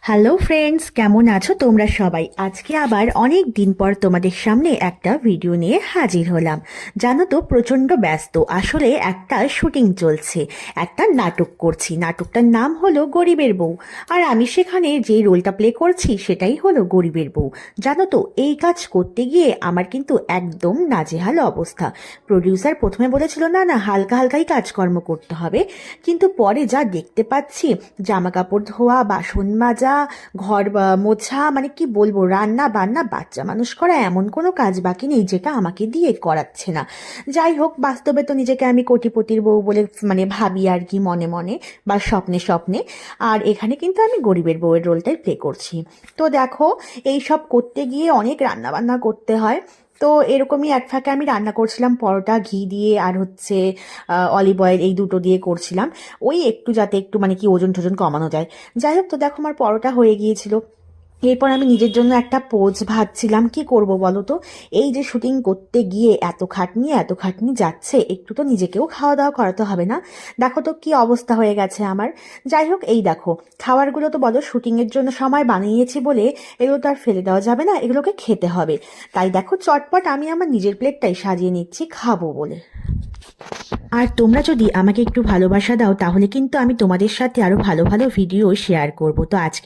Hello friends, কেমন আছো তোমরা সবাই? আজকে আবার অনেক দিন পর তোমাদের সামনে একটা ভিডিও নিয়ে হাজির হলাম। জানো তো, প্রচণ্ড ব্যস্ত। আসলে একটা শুটিং চলছে, একটা নাটক করছি। নাটকটার নাম হলো গরিবের বউ। আর আমি সেখানে যে রোলটা প্লে করছি সেটাই হলো গরিবের বউ। জানো তো, এই কাজ করতে গিয়ে আমার কিন্তু একদম নাজেহাল অবস্থা। প্রডিউসার প্রথমে বলেছিল না না, হালকা হালকাই কাজকর্ম করতে হবে, কিন্তু পরে যা দেখতে পাচ্ছি, জামা কাপড় ধোয়া, বাসন মাজা, ঘর মোছা, মানে কি বলবো, রান্না বান্না, বাচ্চা মানুষ করা, এমন কোনো কাজ বাকি নেই যেটা আমাকে দিয়ে করাচ্ছে না। যাই হোক, বাস্তবে তো নিজেকে আমি কোটিপতির বউ বলে মানে ভাবি আর কি, মনে মনে বা স্বপ্নে স্বপ্নে। আর এখানে কিন্তু আমি গরিবের বউয়ের রোলটাই প্লে করছি। তো দেখো, এই সব করতে গিয়ে অনেক রান্না বান্না করতে হয়। তো এরকমই এক ফাঁকে আমি রান্না করছিলাম পরোটা, ঘি দিয়ে আর হচ্ছে অলিভ অয়েল, এই দুটো দিয়ে করছিলাম। ওই একটু যাতে একটু মানে কি ওজন টোজন কমানো যায়। যাই হোক, তো দেখো আমার পরোটা হয়ে গিয়েছিল। এরপর আমি নিজের জন্য একটা পোজ ভাবছিলাম, কি করব বলো তো। এই যে শুটিং করতে গিয়ে এত খাটনি যাচ্ছে, একটু তো নিজেকেও খাওয়া দাওয়া করাতে হবে না? দেখো তো কি অবস্থা হয়ে গেছে আমার। যাই হোক, এই দেখো, খাবারগুলো তো বলো শুটিংয়ের জন্য সময় বানিয়েছি বলে এগুলো তো আর ফেলে দেওয়া যাবে না, এগুলোকে খেতে হবে। তাই দেখো, চটপট আমি আমার নিজের প্লেটটাই সাজিয়ে নিচ্ছি খাবো বলে। আর তোমরা যদি আমাকে একটু ভালোবাসা দাও, তাহলে কিন্তু আমি তোমাদের সাথে আরো ভালো ভালো ভিডিও শেয়ার করব। তো আজকে